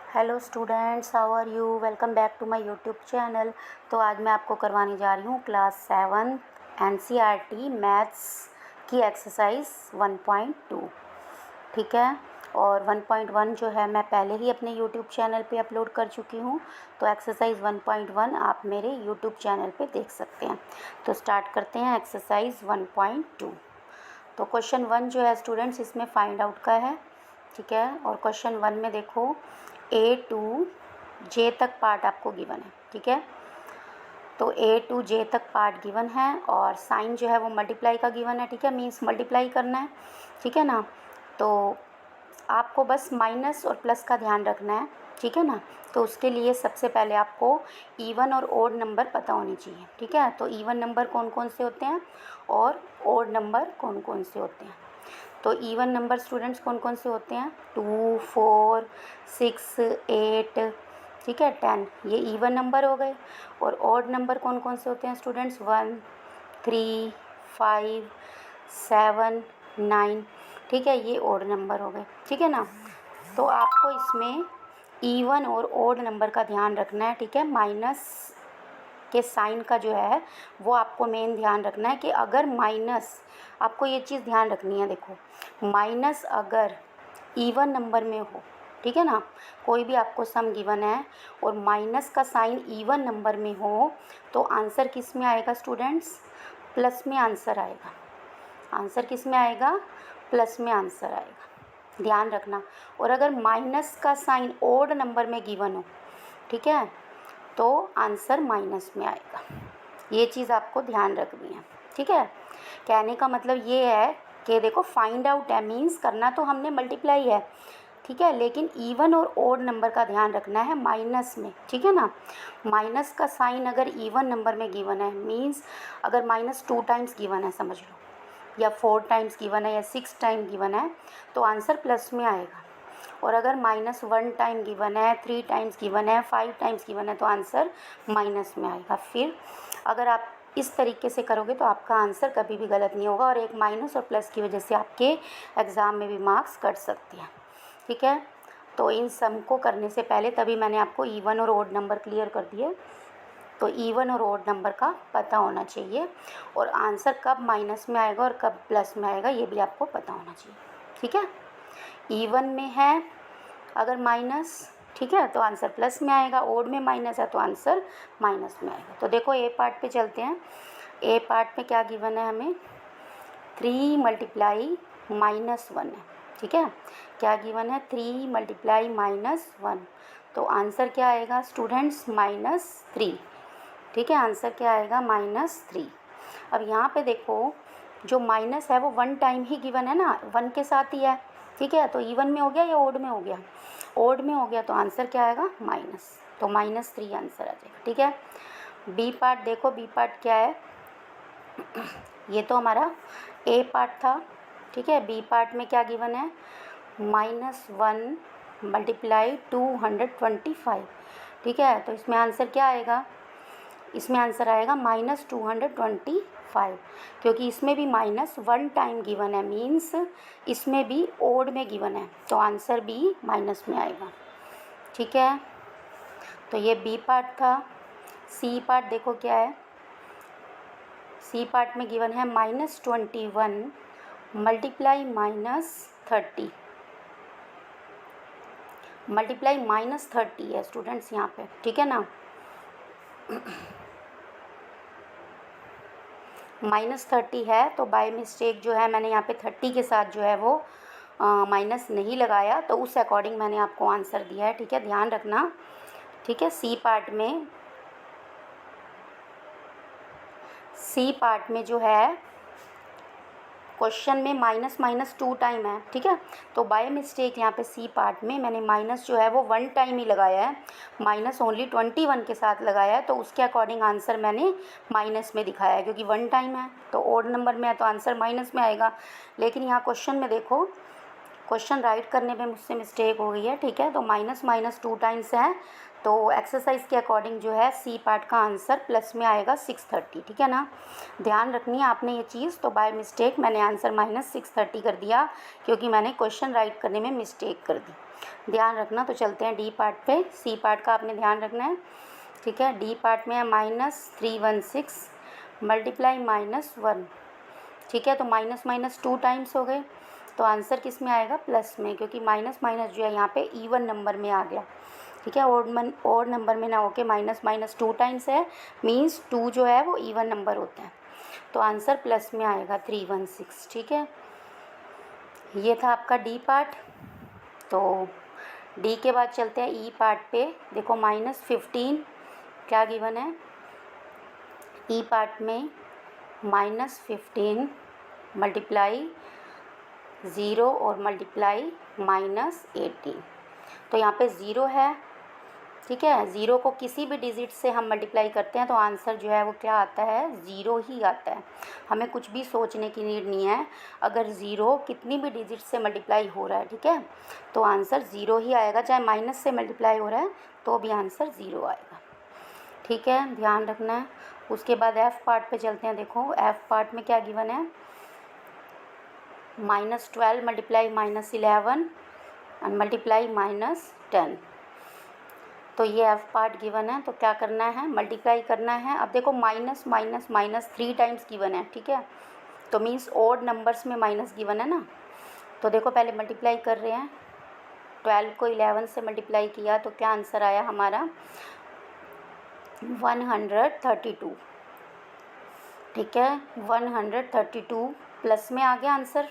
Hello students, how are you. Welcome back to my YouTube channel. तो आज मैं आपको करवाने जा रही हूँ क्लास 7 एनसीईआरटी मैथ्स की एक्सरसाइज 1.2। ठीक है, और 1.1 जो है मैं पहले ही अपने यूट्यूब चैनल पे अपलोड कर चुकी हूँ। तो एक्सरसाइज 1.1 आप मेरे यूट्यूब चैनल पे देख सकते हैं। तो स्टार्ट करते हैं एक्सरसाइज 1.2। तो क्वेश्चन 1 जो है स्टूडेंट्स, इसमें फाइंड आउट का है। ठीक है, और क्वेश्चन 1 में देखो ए टू जे तक पार्ट आपको गिवन है। ठीक है, तो ए टू जे तक पार्ट गिवन है और साइन जो है वो मल्टीप्लाई का गिवन है। ठीक है, मीन्स मल्टीप्लाई करना है। ठीक है ना, तो आपको बस माइनस और प्लस का ध्यान रखना है। ठीक है ना, तो उसके लिए सबसे पहले आपको इवन और ओड नंबर पता होनी चाहिए। ठीक है, तो इवन नंबर कौन कौन से होते हैं और ओड नंबर कौन कौन से होते हैं। तो इवन नंबर स्टूडेंट्स कौन कौन से होते हैं, 2, 4, 6, 8, ठीक है, 10, ये इवन नंबर हो गए। और ऑड नंबर कौन कौन से होते हैं स्टूडेंट्स, 1, 3, 5, 7, 9, ठीक है, ये ऑड नंबर हो गए। ठीक है ना, तो आपको इसमें इवन और ऑड नंबर का ध्यान रखना है। ठीक है, माइनस के साइन का जो है वो आपको मेन ध्यान रखना है कि अगर माइनस, आपको ये चीज़ ध्यान रखनी है। देखो, माइनस अगर इवन नंबर में हो, ठीक है ना, कोई भी आपको सम गिवन है और माइनस का साइन इवन नंबर में हो, तो आंसर किस में आएगा स्टूडेंट्स, प्लस में आंसर आएगा। आंसर किस में आएगा, प्लस में आंसर आएगा, ध्यान रखना। और अगर माइनस का साइन ओड नंबर में गिवन हो, ठीक है, तो आंसर माइनस में आएगा। ये चीज़ आपको ध्यान रखनी है। ठीक है, कहने का मतलब ये है कि देखो फाइंड आउट है, मीन्स करना तो हमने मल्टीप्लाई है। ठीक है, लेकिन इवन और ओड नंबर का ध्यान रखना है माइनस में। ठीक है ना, माइनस का साइन अगर इवन नंबर में गिवन है, मीन्स अगर -2 टाइम्स गिवन है समझ लो, या 4 टाइम्स गिवन है या 6 टाइम गिवन है, तो आंसर प्लस में आएगा। और अगर -1 टाइम गिवन है, 3 टाइम्स गिवन है, 5 टाइम्स गिवन है, तो आंसर माइनस में आएगा। फिर अगर आप इस तरीके से करोगे तो आपका आंसर कभी भी गलत नहीं होगा, और एक माइनस और प्लस की वजह से आपके एग्ज़ाम में भी मार्क्स कट सकते हैं। ठीक है, तो इन सम को करने से पहले तभी मैंने आपको इवन और ओड नंबर क्लियर कर दिए। तो इवन और ओड नंबर का पता होना चाहिए, और आंसर कब माइनस में आएगा और कब प्लस में आएगा ये भी आपको पता होना चाहिए। ठीक है, इवन में है अगर माइनस, ठीक है, तो आंसर प्लस में आएगा। ओड में माइनस है तो आंसर माइनस में आएगा। तो देखो ए पार्ट पे चलते हैं। ए पार्ट में क्या गिवन है हमें, 3 मल्टीप्लाई -1 है। ठीक है, क्या गिवन है, 3 मल्टीप्लाई -1, तो आंसर क्या आएगा स्टूडेंट्स, -3। ठीक है, आंसर क्या आएगा, -3। अब यहाँ पे देखो जो माइनस है वो 1 टाइम ही गिवन है ना, 1 के साथ ही है। ठीक है, तो इवन में हो गया या ओड में हो गया, ओड में हो गया, तो आंसर क्या आएगा, माइनस, तो -3 आंसर आ जाएगा। ठीक है, बी पार्ट देखो, बी पार्ट क्या है, ये तो हमारा ए पार्ट था। ठीक है, बी पार्ट में क्या गिवन है, -1 मल्टीप्लाई 225। ठीक है, तो इसमें आंसर क्या आएगा, इसमें आंसर आएगा -225, क्योंकि इसमें भी -1 टाइम गिवन है, मीन्स इसमें भी ओड में गिवन है, तो आंसर भी माइनस में आएगा। ठीक है, तो ये बी पार्ट था। सी पार्ट देखो क्या है, सी पार्ट में गिवन है -21 मल्टीप्लाई -30, मल्टीप्लाई -30 है स्टूडेंट्स यहाँ पे। ठीक है ना, -30 है, तो बाय मिस्टेक जो है मैंने यहाँ पे 30 के साथ जो है वो माइनस नहीं लगाया, तो उस अकॉर्डिंग मैंने आपको आंसर दिया है। ठीक है, ध्यान रखना। ठीक है, सी पार्ट में जो है क्वेश्चन में -2 टाइम है। ठीक है, तो बाय मिस्टेक यहाँ पे सी पार्ट में मैंने माइनस जो है वो 1 टाइम ही लगाया है, माइनस ओनली 21 के साथ लगाया है, तो उसके अकॉर्डिंग आंसर मैंने माइनस में दिखाया है, क्योंकि 1 टाइम है तो ओड नंबर में है तो आंसर माइनस में आएगा। लेकिन यहाँ क्वेश्चन में देखो, क्वेश्चन राइट करने में मुझसे मिस्टेक हो गई है। ठीक है, तो -2 टाइम्स है, तो एक्सरसाइज के अकॉर्डिंग जो है सी पार्ट का आंसर प्लस में आएगा 630। ठीक है ना, ध्यान रखनी है आपने ये चीज़। तो बाय मिस्टेक मैंने आंसर -630 कर दिया, क्योंकि मैंने क्वेश्चन राइट करने में मिस्टेक कर दी। ध्यान रखना। तो चलते हैं डी पार्ट पे। सी पार्ट का आपने ध्यान रखना है, ठीक है। डी पार्ट में है -316 मल्टीप्लाई -1, ठीक है। तो माइनस माइनस 2 टाइम्स हो गए, तो आंसर किस में आएगा? प्लस में, क्योंकि माइनस माइनस जो है यहाँ पे इवन नंबर में आ गया, ठीक है। ओड नंबर में ना होके माइनस माइनस 2 टाइम्स है, मीन्स 2 जो है वो इवन नंबर होता है, तो आंसर प्लस में आएगा 316, ठीक है। ये था आपका डी पार्ट। तो डी के बाद चलते हैं ई पार्ट पे। देखो -15 क्या गिवन है ई पार्ट में? -15 मल्टीप्लाई 0 और मल्टीप्लाई -18। तो यहाँ पे 0 है, ठीक है। 0 को किसी भी डिजिट से हम मल्टीप्लाई करते हैं तो आंसर जो है वो क्या आता है? 0 ही आता है। हमें कुछ भी सोचने की नीड नहीं है। अगर 0 कितनी भी डिजिट से मल्टीप्लाई हो रहा है, ठीक है, तो आंसर 0 ही आएगा। चाहे माइनस से मल्टीप्लाई हो रहा है तो भी आंसर 0 आएगा, ठीक है, ध्यान रखना है। उसके बाद एफ़ पार्ट पे चलते हैं। देखो एफ़ पार्ट में क्या गिवन है? -12 मल्टीप्लाई -11 एंड मल्टीप्लाई -10। तो ये एफ़ पार्ट गिवन है, तो क्या करना है? मल्टीप्लाई करना है। अब देखो minus minus minus 3 times given है, ठीक है, तो मीन्स ओड नंबर्स में माइनस गिवन है ना। तो देखो पहले मल्टीप्लाई कर रहे हैं। 12 को 11 से मल्टीप्लाई किया तो क्या आंसर आया हमारा? 132, ठीक है, 132 प्लस में आ गया आंसर।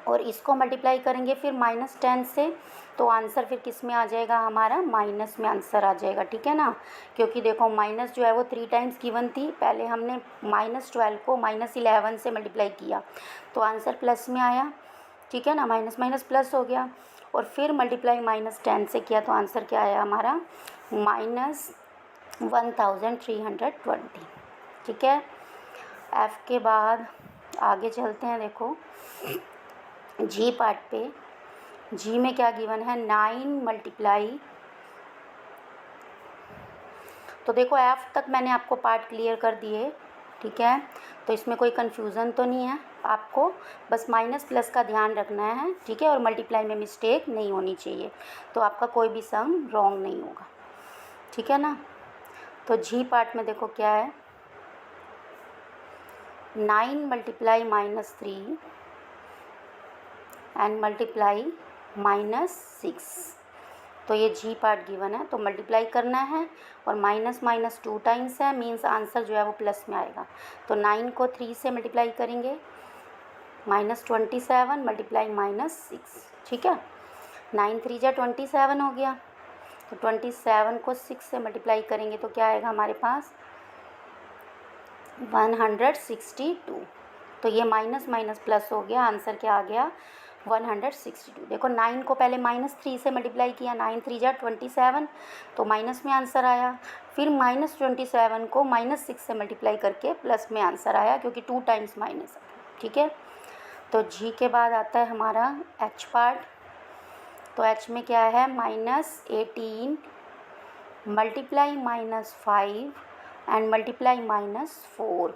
और इसको मल्टीप्लाई करेंगे फिर -10 से, तो आंसर फिर किस में आ जाएगा हमारा? माइनस में आंसर आ जाएगा, ठीक है ना। क्योंकि देखो माइनस जो है वो 3 टाइम्स गिवन थी। पहले हमने -12 को -11 से मल्टीप्लाई किया तो आंसर प्लस में आया, ठीक है ना, माइनस माइनस प्लस हो गया। और फिर मल्टीप्लाई -10 से किया तो आंसर क्या आया हमारा? -1320, ठीक है। एफ़ के बाद आगे चलते हैं। देखो जी पार्ट पे। जी में क्या गिवन है? 9 मल्टीप्लाई। तो देखो एफ़ तक मैंने आपको पार्ट क्लियर कर दिए, ठीक है, तो इसमें कोई कन्फ्यूज़न तो नहीं है आपको। बस माइनस प्लस का ध्यान रखना है, ठीक है, और मल्टीप्लाई में मिस्टेक नहीं होनी चाहिए, तो आपका कोई भी सम रॉन्ग नहीं होगा, ठीक है ना। तो जी पार्ट में देखो क्या है? 9 मल्टीप्लाई -3 एंड मल्टीप्लाई -6। तो ये जी पार्ट गिवन है, तो मल्टीप्लाई करना है और माइनस माइनस 2 टाइम्स है, मीन्स आंसर जो है वो प्लस में आएगा। तो 9 को 3 से मल्टीप्लाई करेंगे, -27 मल्टीप्लाई -6, ठीक है। 9 3 जा 27 हो गया, तो 27 को 6 से मल्टीप्लाई करेंगे तो क्या आएगा हमारे पास? 162। तो ये माइनस माइनस प्लस हो गया, आंसर क्या आ गया? 162। देखो 9 को पहले -3 से मल्टीप्लाई किया, 9 3 जा 27, तो माइनस में आंसर आया। फिर -27 को -6 से मल्टीप्लाई करके प्लस में आंसर आया, क्योंकि 2 टाइम्स माइनस है, ठीक है। तो जी के बाद आता है हमारा एच पार्ट। तो एच में क्या है? -18 मल्टीप्लाई -5 एंड मल्टीप्लाई -4,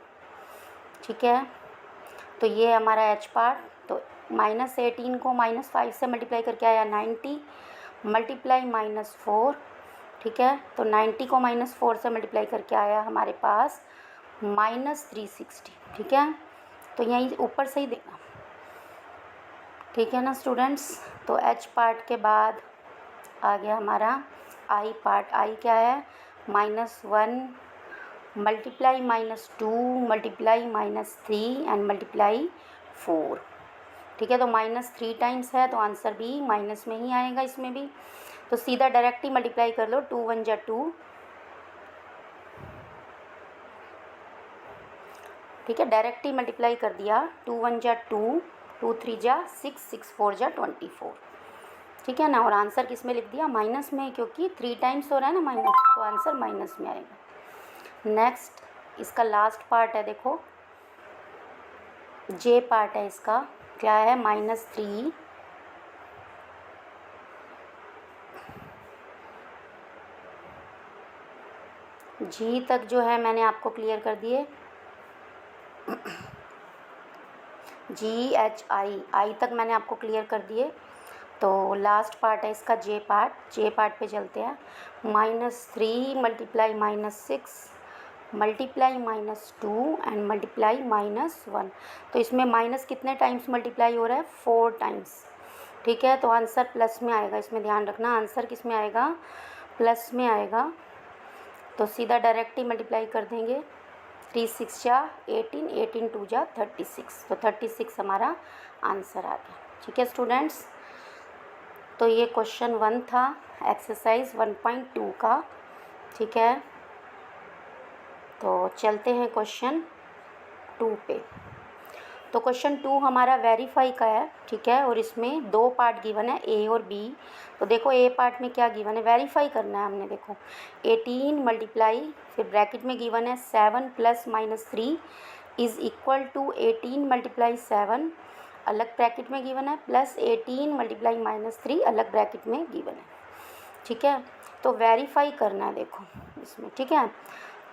ठीक है। तो ये हमारा एच पार्ट। तो -18 को -5 से मल्टीप्लाई करके आया 90 मल्टीप्लाई -4, ठीक है। तो 90 को -4 से मल्टीप्लाई करके आया हमारे पास -360, ठीक है। तो यहीं ऊपर से ही देखना, ठीक है ना स्टूडेंट्स। तो एच पार्ट के बाद आ गया हमारा आई पार्ट। आई क्या है? -1 मल्टीप्लाई -2 मल्टीप्लाई -3 एंड मल्टीप्लाई 4, ठीक है। तो -3 टाइम्स है, तो आंसर भी माइनस में ही आएगा इसमें भी। तो सीधा डायरेक्ट ही मल्टीप्लाई कर लो, 2 1 जा 2, ठीक है, डायरेक्ट ही मल्टीप्लाई कर दिया। 2 1 जा 2, 2 3 जा 6, 6 4 जा 24, ठीक है ना। और आंसर किस में लिख दिया? माइनस में, क्योंकि 3 टाइम्स हो रहा है ना माइनस, तो आंसर माइनस में आएगा। नेक्स्ट इसका लास्ट पार्ट है, देखो जे पार्ट है इसका। क्या है? -3 जी तक जो है मैंने आपको क्लियर कर दिए। GHI आई तक मैंने आपको क्लियर कर दिए। तो लास्ट पार्ट है इसका जे पार्ट पे चलते हैं। -3 मल्टीप्लाई -6 मल्टीप्लाई -2 एंड मल्टीप्लाई -1। तो इसमें माइनस कितने टाइम्स मल्टीप्लाई हो रहा है? 4 टाइम्स। ठीक है, तो आंसर प्लस में आएगा, इसमें ध्यान रखना, आंसर किस में आएगा? प्लस में आएगा। तो सीधा डायरेक्ट ही मल्टीप्लाई कर देंगे। 3 6 जा 18, 18 2 जा 36, तो 36 हमारा आंसर आ गया। ठीक है स्टूडेंट्स, तो ये क्वेश्चन 1 था एक्सरसाइज 1.2 का। ठीक है, तो चलते हैं क्वेश्चन 2 पे। तो क्वेश्चन 2 हमारा वेरीफाई का है। ठीक है, और इसमें 2 पार्ट गिवन है, ए और बी। तो देखो ए पार्ट में क्या गिवन है, वेरीफाई करना है हमने। देखो 18 मल्टीप्लाई, फिर ब्रैकेट में गिवन है 7 + -3 इज़ इक्वल टू 18 मल्टीप्लाई 7, अलग ब्रैकेट में गिवन है, प्लस 18 मल्टीप्लाई -3 अलग ब्रैकेट में गिवन है। ठीक है, तो वेरीफाई करना है देखो इसमें। ठीक है,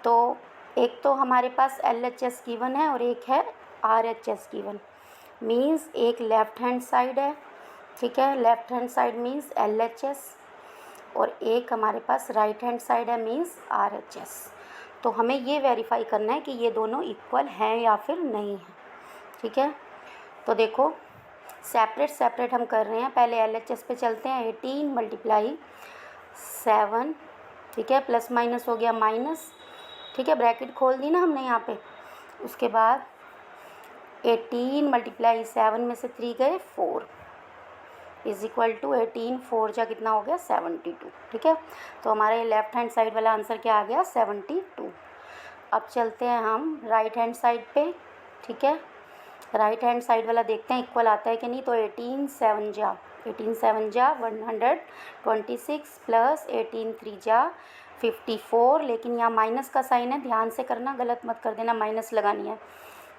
तो एक तो हमारे पास LHS गिवन है और एक है RHS गिवन। मीन्स एक लेफ़्ट हैंड साइड है। ठीक है, left hand side means LHS, और एक हमारे पास राइट हैंड साइड है मीन्स RHS। तो हमें ये वेरीफाई करना है कि ये दोनों इक्वल हैं या फिर नहीं हैं। ठीक है, तो देखो सेपरेट सेपरेट हम कर रहे हैं। पहले LHS पे चलते हैं। 18 मल्टीप्लाई 7, ठीक है, प्लस माइनस हो गया माइनस। ठीक है, ब्रैकेट खोल दी ना हमने यहाँ पे। उसके बाद 18 मल्टीप्लाई 7 में से 3 गए 4 इज़ इक्वल टू 18 4 जा कितना हो गया? 72। ठीक है, तो हमारा ये लेफ़्ट हैंड साइड वाला आंसर क्या आ गया? 72। अब चलते हैं हम राइट हैंड साइड पे। ठीक है, राइट हैंड साइड वाला देखते हैं इक्वल आता है कि नहीं। तो 18 7 जा 126 प्लस 18 3 जा 54। लेकिन यहाँ माइनस का साइन है, ध्यान से करना, गलत मत कर देना, माइनस लगानी है।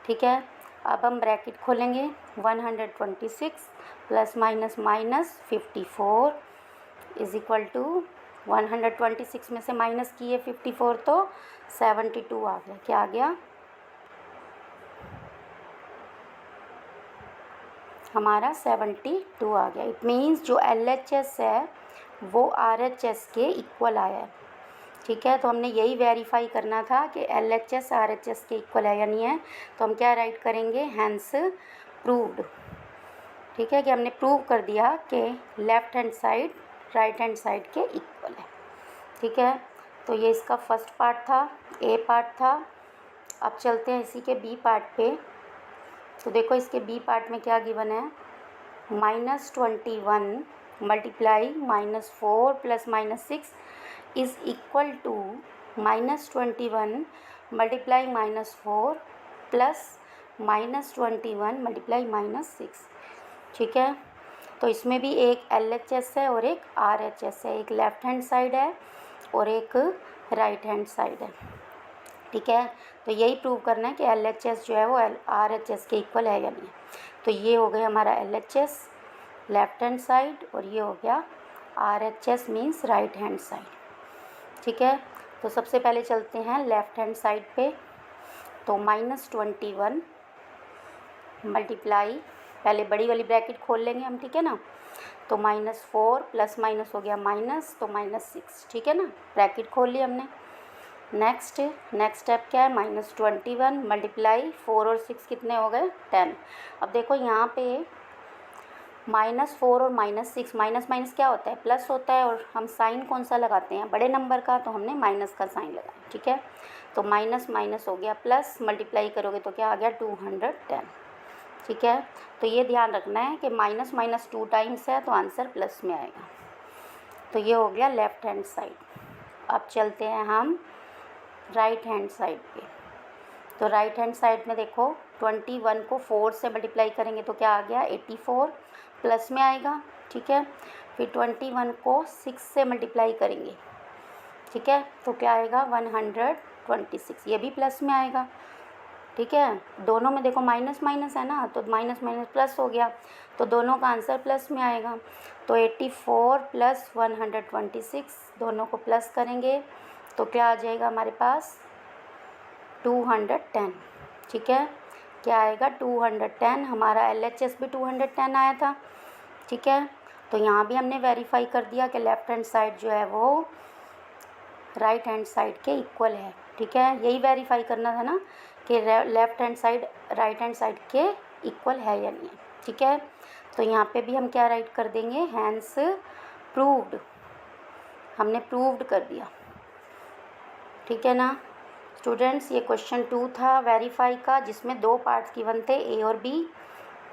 ठीक है, अब हम ब्रैकेट खोलेंगे। 126 plus minus minus 54 is equal to 126 में से माइनस किए 54 तो 72 आ गया। क्या आ गया? हमारा 72 आ गया। इट मीन्स जो LHS है वो RHS के इक्वल आया है। ठीक है, तो हमने यही वेरीफाई करना था कि LHS RHS के इक्वल है या नहीं है। तो हम क्या राइट करेंगे? Hence proved. ठीक है, कि हमने प्रूव कर दिया कि left hand side right hand side के इक्वल है। ठीक है, तो ये इसका फर्स्ट पार्ट था, ए पार्ट था। अब चलते हैं इसी के बी पार्ट पे। तो देखो इसके बी पार्ट में क्या गिवन है? -21 multiply -4 plus -6 is equal to -21 multiply -4 plus -21 multiply -6। ठीक है, तो इसमें भी एक LHS है और एक RHS है। एक लेफ़्ट हैंड साइड है और एक राइट हैंड साइड है। ठीक है, तो यही प्रूव करना है कि LHS जो है वो RHS के इक्वल है या नहीं। तो ये हो गया हमारा LHS लेफ़्ट हैंड साइड और ये हो गया RHS means right hand side. ठीक है, तो सबसे पहले चलते हैं लेफ़्ट हैंड साइड पे। तो -21 मल्टीप्लाई, पहले बड़ी वाली ब्रैकेट खोल लेंगे हम। ठीक है ना, तो -4 प्लस माइनस हो गया माइनस, तो -6। ठीक है ना, ब्रैकेट खोल ली हमने। नेक्स्ट स्टेप क्या है? -21 मल्टीप्लाई 4 और 6 कितने हो गए? 10। अब देखो यहाँ पे -4 और -6, माइनस माइनस क्या होता है? प्लस होता है। और हम साइन कौन सा लगाते हैं? बड़े नंबर का, तो हमने माइनस का साइन लगाया। ठीक है, तो माइनस माइनस हो गया प्लस, मल्टीप्लाई करोगे तो क्या आ गया? 210। ठीक है, तो ये ध्यान रखना है कि माइनस माइनस 2 टाइम्स है तो आंसर प्लस में आएगा। तो ये हो गया लेफ़्ट हैंड साइड। अब चलते हैं हम राइट हैंड साइड पे। तो राइट हैंड साइड में देखो 21 को 4 से मल्टीप्लाई करेंगे तो क्या आ गया? 84, प्लस में आएगा। ठीक है, फिर 21 को 6 से मल्टीप्लाई करेंगे। ठीक है, तो क्या आएगा? 126, ये भी प्लस में आएगा। ठीक है, दोनों में देखो माइनस माइनस है ना, तो माइनस माइनस प्लस हो गया, तो दोनों का आंसर प्लस में आएगा। तो 84 प्लस 126 दोनों को प्लस करेंगे तो क्या आ जाएगा हमारे पास? 210। ठीक है, क्या आएगा? 210। हमारा LHS भी 210 आया था। ठीक है, तो यहाँ भी हमने वेरीफाई कर दिया कि लेफ़्ट हैंड साइड जो है वो राइट हैंड साइड के इक्वल है। ठीक है, यही वेरीफाई करना था ना कि left hand side right hand side के इक्वल है या नहीं। ठीक है, तो यहाँ पे भी हम क्या राइट कर देंगे, हैंस प्रूव्ड, हमने प्रूव्ड कर दिया। ठीक है ना स्टूडेंट्स, ये क्वेश्चन 2 था वेरीफाई का, जिसमें 2 पार्ट्स गिवन थे, ए और बी।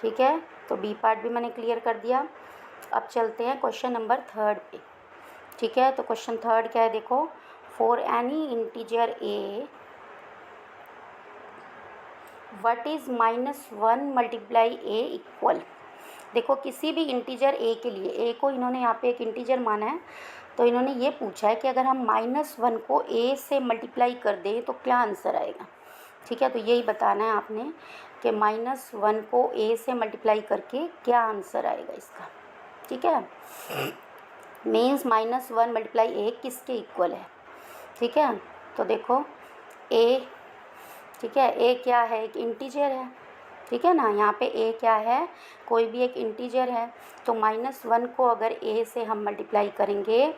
ठीक है, तो बी पार्ट भी मैंने क्लियर कर दिया। अब चलते हैं क्वेश्चन नंबर 3 पे। ठीक है, तो क्वेश्चन 3 क्या है देखो, for any integer a what is -1 multiply A equal. देखो किसी भी इंटीजर ए के लिए, ए को इन्होंने यहाँ पे एक इंटीजर माना है, तो इन्होंने ये पूछा है कि अगर हम -1 को ए से मल्टीप्लाई कर दें तो क्या आंसर आएगा। ठीक है, तो यही बताना है आपने कि -1 को ए से मल्टीप्लाई करके क्या आंसर आएगा इसका। ठीक है, मीन्स -1 मल्टीप्लाई ए किसके इक्वल है। ठीक है, तो देखो ए, ठीक है, ए क्या है, एक इंटीजर है। ठीक है ना, यहाँ पे ए क्या है, कोई भी एक इंटीजर है। तो -1 को अगर ए से हम मल्टीप्लाई करेंगे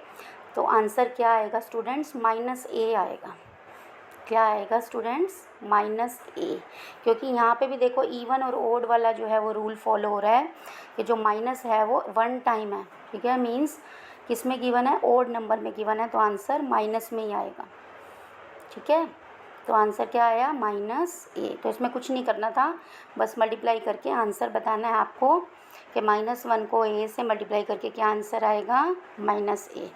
तो आंसर क्या आएगा स्टूडेंट्स, -a आएगा। क्या आएगा स्टूडेंट्स, -a, क्योंकि यहाँ पे भी देखो इवन और ओड वाला जो है वो रूल फॉलो हो रहा है कि जो माइनस है वो 1 टाइम है। ठीक है, मीन्स किस में गिवन है, ओड नंबर में गिवन है, तो आंसर माइनस में ही आएगा। ठीक है, तो आंसर क्या आया, -a। तो इसमें कुछ नहीं करना था, बस मल्टीप्लाई करके आंसर बताना है आपको कि -1 को a से मल्टीप्लाई करके क्या आंसर आएगा, -a।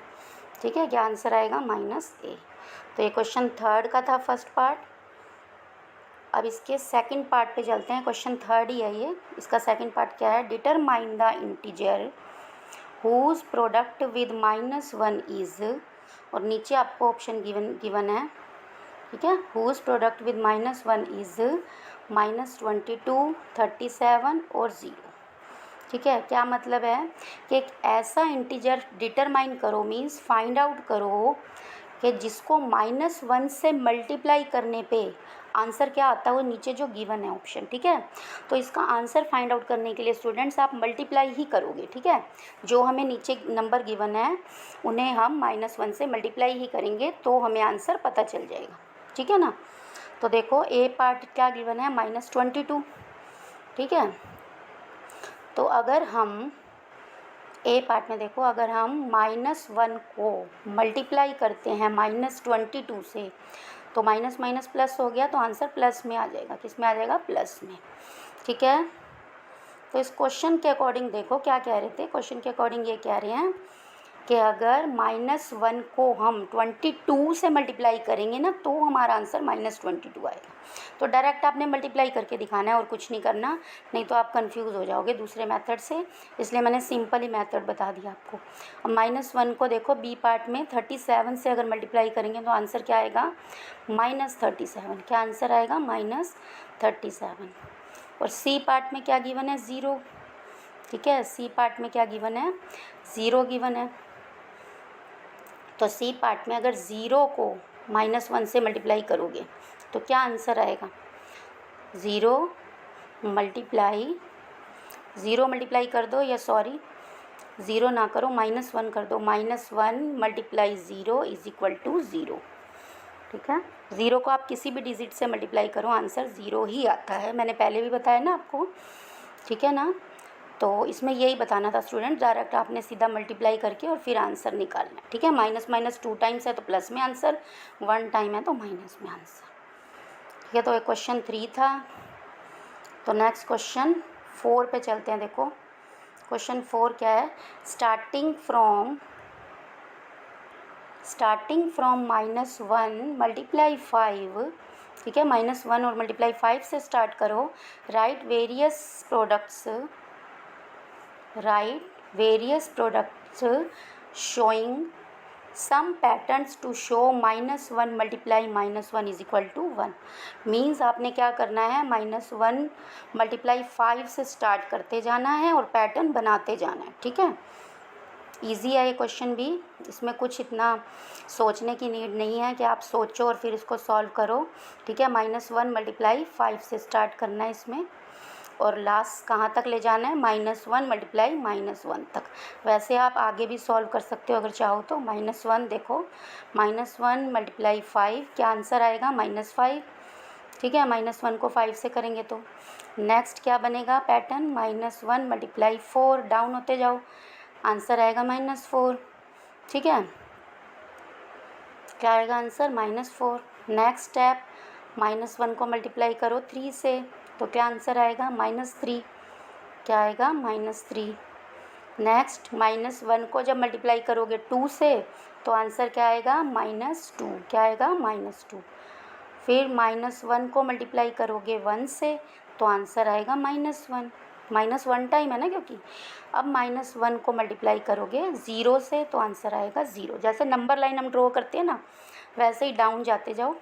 ठीक है, क्या आंसर आएगा, -a। तो ये क्वेश्चन 3 का था फर्स्ट पार्ट। अब इसके सेकंड पार्ट पे चलते हैं, क्वेश्चन 3 ही है ये। इसका सेकंड पार्ट क्या है, determine the integer whose product with -1 is, और नीचे आपको ऑप्शन गिवन है। ठीक है, हुज प्रोडक्ट विद -1 इज़ -22, 37 और 0। ठीक है, क्या मतलब है कि एक ऐसा इंटीजर डिटरमाइन करो, मीन्स फाइंड आउट करो कि जिसको -1 से मल्टीप्लाई करने पे आंसर क्या आता है, वो नीचे जो गिवन है ऑप्शन। ठीक है, तो इसका आंसर फाइंड आउट करने के लिए स्टूडेंट्स आप मल्टीप्लाई ही करोगे। ठीक है, जो हमें नीचे नंबर गिवन है उन्हें हम -1 से मल्टीप्लाई ही करेंगे तो हमें आंसर पता चल जाएगा। ठीक है ना, तो देखो ए पार्ट क्या गिवन है, -22। ठीक है, तो अगर हम ए पार्ट में देखो, अगर हम -1 को मल्टीप्लाई करते हैं -22 से तो माइनस माइनस प्लस हो गया, तो आंसर प्लस में आ जाएगा। किस में आ जाएगा, प्लस में। ठीक है, तो इस क्वेश्चन के अकॉर्डिंग देखो क्या कह रहे थे, क्वेश्चन के अकॉर्डिंग ये कह रहे हैं कि अगर -1 को हम 22 से मल्टीप्लाई करेंगे ना तो हमारा आंसर -22 आएगा। तो डायरेक्ट आपने मल्टीप्लाई करके दिखाना है और कुछ नहीं करना, नहीं तो आप कंफ्यूज हो जाओगे दूसरे मेथड से, इसलिए मैंने सिंपल ही मेथड बता दिया आपको। अब -1 को देखो बी पार्ट में 37 से अगर मल्टीप्लाई करेंगे तो आंसर क्या आएगा, -37। क्या आंसर आएगा, -37। और सी पार्ट में क्या गिवन है, 0। ठीक है, सी पार्ट में क्या गिवन है, 0 गिवन है। तो सी पार्ट में अगर 0 को -1 से मल्टीप्लाई करोगे तो क्या आंसर आएगा, 0 मल्टीप्लाई कर दो, या सॉरी 0 ना करो, -1 कर दो, -1 मल्टीप्लाई 0 इज इक्वल टू 0। ठीक है, 0 को आप किसी भी डिजिट से मल्टीप्लाई करो आंसर 0 ही आता है, मैंने पहले भी बताया ना आपको। ठीक है ना, तो इसमें यही बताना था स्टूडेंट, डायरेक्ट आपने सीधा मल्टीप्लाई करके और फिर आंसर निकालना है। ठीक है, माइनस 2 टाइम्स है तो प्लस में आंसर, 1 टाइम है तो माइनस में आंसर। ठीक है, तो ये क्वेश्चन 3 था। तो नेक्स्ट क्वेश्चन 4 पे चलते हैं। देखो क्वेश्चन 4 क्या है, स्टार्टिंग फ्रॉम -1 मल्टीप्लाई 5। ठीक है, -1 और मल्टीप्लाई 5 से स्टार्ट करो। Write various products showing some patterns to show -1 multiply -1 is equal to 1। Means आपने क्या करना है, -1 मल्टीप्लाई 5 से स्टार्ट करते जाना है और पैटर्न बनाते जाना है। ठीक है, ईजी है ये क्वेश्चन भी, इसमें कुछ इतना सोचने की नीड नहीं है कि आप सोचो और फिर इसको सॉल्व करो। ठीक है, -1 मल्टीप्लाई 5 से स्टार्ट करना है इसमें। और लास्ट कहाँ तक ले जाना है, -1 मल्टीप्लाई -1 तक। वैसे आप आगे भी सॉल्व कर सकते हो अगर चाहो तो। -1 देखो, -1 मल्टीप्लाई 5, क्या आंसर आएगा, -5। ठीक है, -1 को 5 से करेंगे तो नेक्स्ट क्या बनेगा पैटर्न, -1 मल्टीप्लाई 4, डाउन होते जाओ, आंसर आएगा -4। ठीक है, क्या आएगा आंसर, -4। नेक्स्ट स्टेप, -1 को मल्टीप्लाई करो 3 से, तो क्या आंसर आएगा, -3। क्या आएगा, -3। नेक्स्ट -1 को जब मल्टीप्लाई करोगे 2 से, तो आंसर क्या आएगा, -2। क्या आएगा, -2। फिर -1 को मल्टीप्लाई करोगे 1 से, तो आंसर आएगा -1। -1 टाइम है ना, क्योंकि अब -1 को मल्टीप्लाई करोगे 0 से, तो आंसर आएगा 0। जैसे नंबर लाइन हम ड्रॉ करते हैं ना, वैसे ही डाउन जाते जाओ।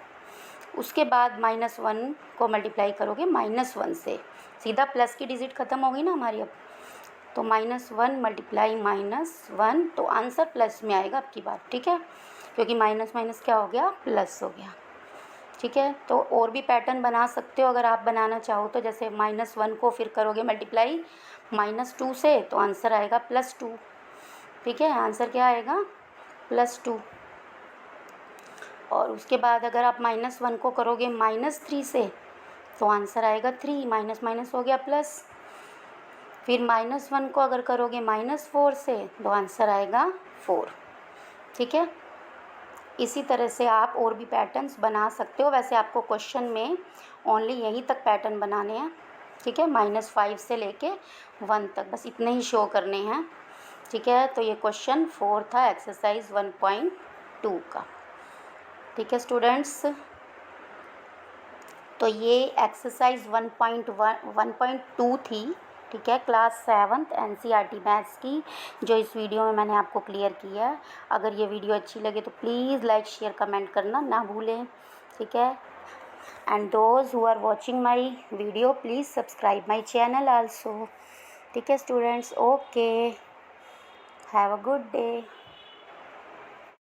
उसके बाद -1 को मल्टीप्लाई करोगे -1 से, सीधा प्लस की डिजिट ख़त्म होगी ना हमारी अब, तो -1 मल्टीप्लाई -1, तो आंसर प्लस में आएगा अब की बार। ठीक है, क्योंकि माइनस माइनस क्या हो गया, प्लस हो गया। ठीक है, तो और भी पैटर्न बना सकते हो अगर आप बनाना चाहो तो। जैसे -1 को फिर करोगे मल्टीप्लाई -2 से, तो आंसर आएगा +2। ठीक है, आंसर क्या आएगा, +2। और उसके बाद अगर आप -1 को करोगे -3 से, तो आंसर आएगा 3, माइनस माइनस हो गया प्लस। फिर -1 को अगर करोगे -4 से, तो आंसर आएगा 4। ठीक है, इसी तरह से आप और भी पैटर्न्स बना सकते हो। वैसे आपको क्वेश्चन में ओनली यहीं तक पैटर्न बनाने हैं। ठीक है, -5 से लेके 1 तक, बस इतने ही शो करने हैं। ठीक है, तो ये क्वेश्चन 4 था एक्सरसाइज 1.2 का। ठीक है स्टूडेंट्स, तो ये एक्सरसाइज 1.2 थी। ठीक है, क्लास 7th NCERT मैथ्स की, जो इस वीडियो में मैंने आपको क्लियर किया है। अगर ये वीडियो अच्छी लगे तो प्लीज़ लाइक शेयर कमेंट करना ना भूलें। ठीक है, and those who are watching my video please subscribe my channel also. ठीक है students, okay, have a good day.